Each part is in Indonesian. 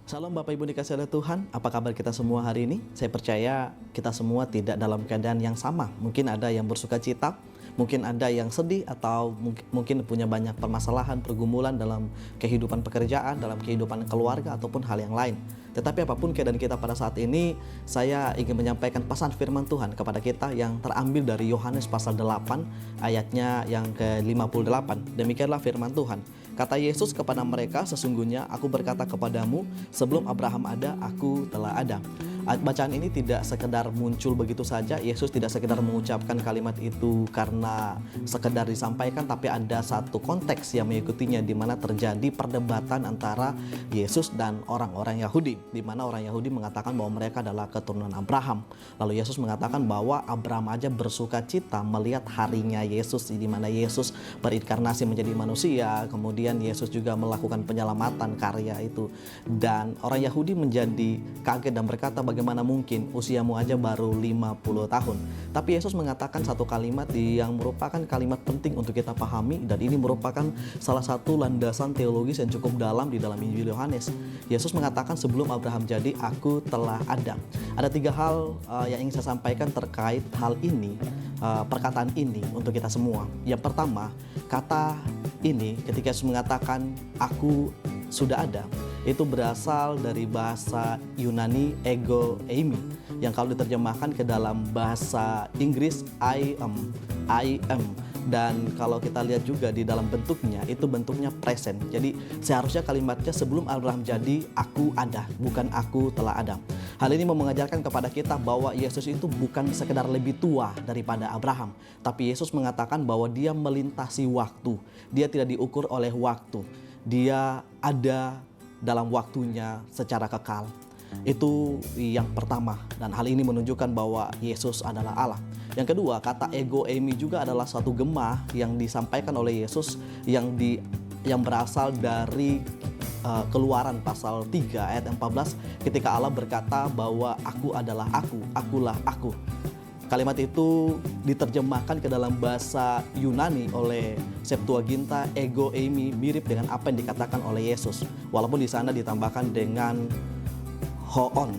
Salam Bapak Ibu dikasih oleh Tuhan, apa kabar kita semua hari ini? Saya percaya kita semua tidak dalam keadaan yang sama. Mungkin ada yang bersuka cita, mungkin ada yang sedih, atau mungkin punya banyak permasalahan, pergumulan dalam kehidupan pekerjaan, dalam kehidupan keluarga, ataupun hal yang lain. Tetapi apapun keadaan kita pada saat ini, saya ingin menyampaikan pesan firman Tuhan kepada kita yang terambil dari Yohanes pasal 8, ayatnya yang ke-58. Demikianlah firman Tuhan. Kata Yesus kepada mereka, sesungguhnya aku berkata kepadamu, sebelum Abraham ada, aku telah ada. Bacaan ini tidak sekedar muncul begitu saja. Yesus tidak sekedar mengucapkan kalimat itu karena sekedar disampaikan, tapi ada satu konteks yang mengikutinya, di mana terjadi perdebatan antara Yesus dan orang-orang Yahudi, di mana orang Yahudi mengatakan bahwa mereka adalah keturunan Abraham. Lalu Yesus mengatakan bahwa Abraham aja bersuka cita melihat harinya Yesus, di mana Yesus berinkarnasi menjadi manusia, kemudian Yesus juga melakukan penyelamatan karya itu. Dan orang Yahudi menjadi kaget dan berkata, bagaimana mungkin usiamu aja baru 50 tahun. Tapi Yesus mengatakan satu kalimat yang merupakan kalimat penting untuk kita pahami, dan ini merupakan salah satu landasan teologis yang cukup dalam di dalam Injil Yohanes. Yesus mengatakan sebelum Abraham jadi, aku telah ada. Ada tiga hal yang ingin saya sampaikan terkait hal ini, perkataan ini untuk kita semua. Yang pertama, kata ini ketika Yesus mengatakan aku sudah ada, itu berasal dari bahasa Yunani ego eimi, yang kalau diterjemahkan ke dalam bahasa Inggris I am. Dan kalau kita lihat juga di dalam bentuknya, itu bentuknya present. Jadi seharusnya kalimatnya sebelum Abraham jadi, aku ada, bukan aku telah ada. Hal ini mau mengajarkan kepada kita bahwa Yesus itu bukan sekedar lebih tua daripada Abraham, tapi Yesus mengatakan bahwa dia melintasi waktu. Dia tidak diukur oleh waktu. Dia ada dalam waktunya secara kekal. Itu yang pertama, dan hal ini menunjukkan bahwa Yesus adalah Allah. Yang kedua, kata ego eimi juga adalah suatu gema yang disampaikan oleh Yesus yang berasal dari Keluaran pasal 3 ayat 14, ketika Allah berkata bahwa aku adalah aku, akulah aku. Kalimat itu diterjemahkan ke dalam bahasa Yunani oleh Septuaginta ego eimi, mirip dengan apa yang dikatakan oleh Yesus, walaupun di sana ditambahkan dengan hoon,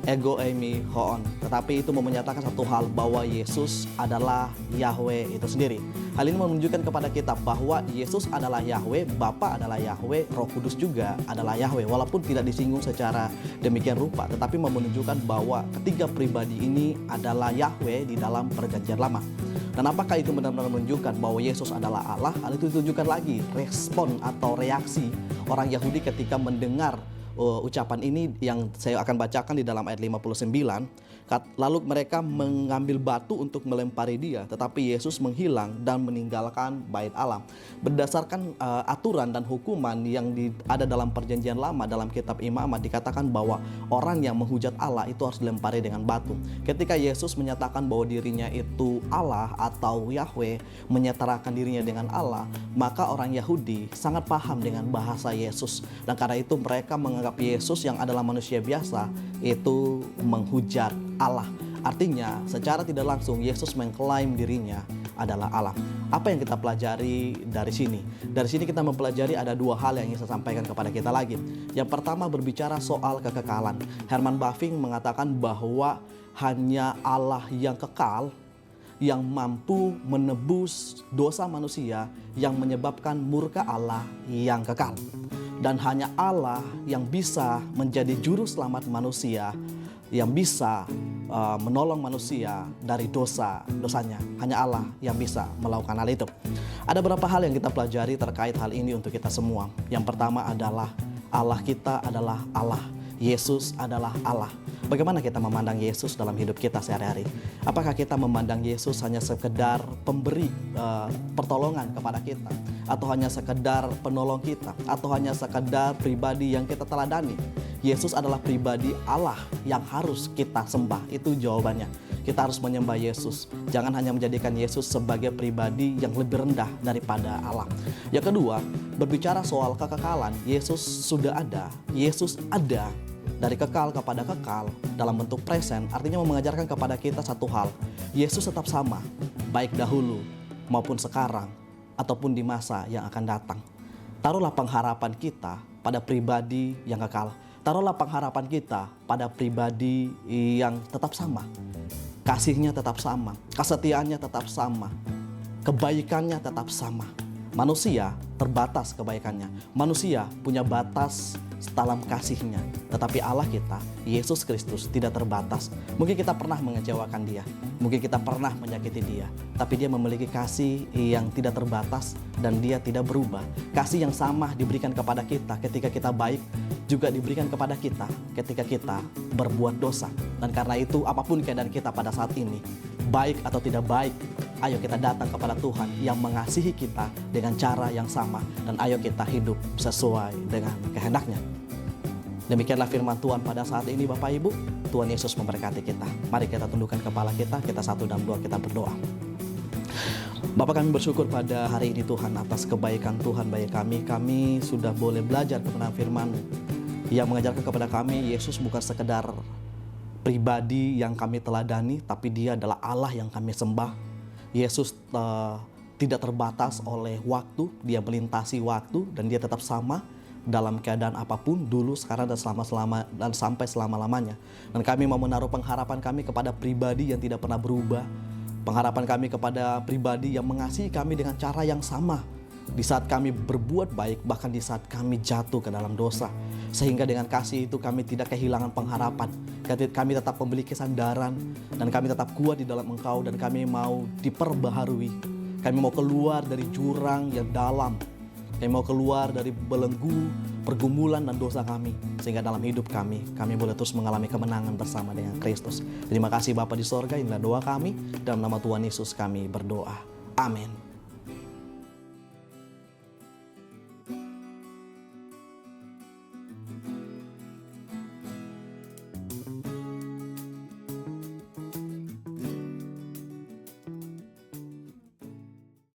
ego eimi hoon. Tetapi itu menyatakan satu hal, bahwa Yesus adalah Yahweh itu sendiri. Hal ini menunjukkan kepada kita bahwa Yesus adalah Yahweh, Bapa adalah Yahweh, Roh Kudus juga adalah Yahweh. Walaupun tidak disinggung secara demikian rupa, tetapi menunjukkan bahwa ketiga pribadi ini adalah Yahweh di dalam Perjanjian Lama. Dan apakah itu benar-benar menunjukkan bahwa Yesus adalah Allah? Hal itu ditunjukkan lagi respon atau reaksi orang Yahudi ketika mendengar ucapan ini yang saya akan bacakan di dalam ayat 59. Lalu mereka mengambil batu untuk melempari dia, tetapi Yesus menghilang dan meninggalkan bait Allah. Berdasarkan aturan dan hukuman yang ada dalam Perjanjian Lama, dalam kitab Imamat dikatakan bahwa orang yang menghujat Allah itu harus dilempari dengan batu. Ketika Yesus menyatakan bahwa dirinya itu Allah atau Yahweh, menyetarakan dirinya dengan Allah, maka orang Yahudi sangat paham dengan bahasa Yesus, dan karena itu mereka menganggap Yesus yang adalah manusia biasa itu menghujat Allah. Artinya secara tidak langsung Yesus mengklaim dirinya adalah Allah. Apa yang kita pelajari dari sini? Dari sini kita mempelajari ada dua hal yang ingin saya sampaikan kepada kita lagi. Yang pertama berbicara soal kekekalan. Herman Bavinck mengatakan bahwa hanya Allah yang kekal yang mampu menebus dosa manusia yang menyebabkan murka Allah yang kekal. Dan hanya Allah yang bisa menjadi juru selamat manusia, yang bisa menolong manusia dari dosanya. Hanya Allah yang bisa melakukan hal itu. Ada beberapa hal yang kita pelajari terkait hal ini untuk kita semua. Yang pertama adalah Allah kita adalah Allah. Yesus adalah Allah. Bagaimana kita memandang Yesus dalam hidup kita sehari-hari? Apakah kita memandang Yesus hanya sekedar pemberi pertolongan kepada kita, atau hanya sekedar penolong kita, atau hanya sekedar pribadi yang kita teladani? Yesus adalah pribadi Allah yang harus kita sembah. Itu jawabannya. Kita harus menyembah Yesus. Jangan hanya menjadikan Yesus sebagai pribadi yang lebih rendah daripada Allah. Yang kedua, berbicara soal kekekalan, Yesus sudah ada. Yesus ada dari kekal kepada kekal dalam bentuk present, artinya mengajarkan kepada kita satu hal. Yesus tetap sama, baik dahulu maupun sekarang, ataupun di masa yang akan datang. Taruhlah pengharapan kita pada pribadi yang kekal. Taruhlah pengharapan kita pada pribadi yang tetap sama. Kasihnya tetap sama, kesetiaannya tetap sama, kebaikannya tetap sama. Manusia terbatas kebaikannya. Manusia punya batas dalam kasihnya. Tetapi Allah kita, Yesus Kristus, tidak terbatas. Mungkin kita pernah mengecewakan Dia. Mungkin kita pernah menyakiti Dia. Tapi Dia memiliki kasih yang tidak terbatas dan Dia tidak berubah. Kasih yang sama diberikan kepada kita ketika kita baik, juga diberikan kepada kita ketika kita berbuat dosa. Dan karena itu apapun keadaan kita pada saat ini, baik atau tidak baik, ayo kita datang kepada Tuhan yang mengasihi kita dengan cara yang sama. Dan ayo kita hidup sesuai dengan kehendaknya. Demikianlah firman Tuhan pada saat ini Bapak Ibu. Tuhan Yesus memberkati kita. Mari kita tundukkan kepala kita satu dalam doa, kita berdoa. Bapak, kami bersyukur pada hari ini Tuhan atas kebaikan Tuhan bagi kami. Kami sudah boleh belajar kebenaran firman yang mengajarkan kepada kami Yesus bukan sekedar pribadi yang kami teladani, tapi Dia adalah Allah yang kami sembah. Yesus tidak terbatas oleh waktu, Dia melintasi waktu dan Dia tetap sama dalam keadaan apapun, dulu, sekarang, dan dan sampai selama-lamanya. Dan kami mau menaruh pengharapan kami kepada pribadi yang tidak pernah berubah. Pengharapan kami kepada pribadi yang mengasihi kami dengan cara yang sama di saat kami berbuat baik, bahkan di saat kami jatuh ke dalam dosa. Sehingga dengan kasih itu kami tidak kehilangan pengharapan. Kami tetap memiliki sandaran dan kami tetap kuat di dalam Engkau, dan kami mau diperbaharui. Kami mau keluar dari jurang yang dalam. Kami mau keluar dari belenggu, pergumulan dan dosa kami. Sehingga dalam hidup kami boleh terus mengalami kemenangan bersama dengan Kristus. Terima kasih Bapa di sorga, inilah doa kami. Dalam nama Tuhan Yesus kami berdoa. Amin.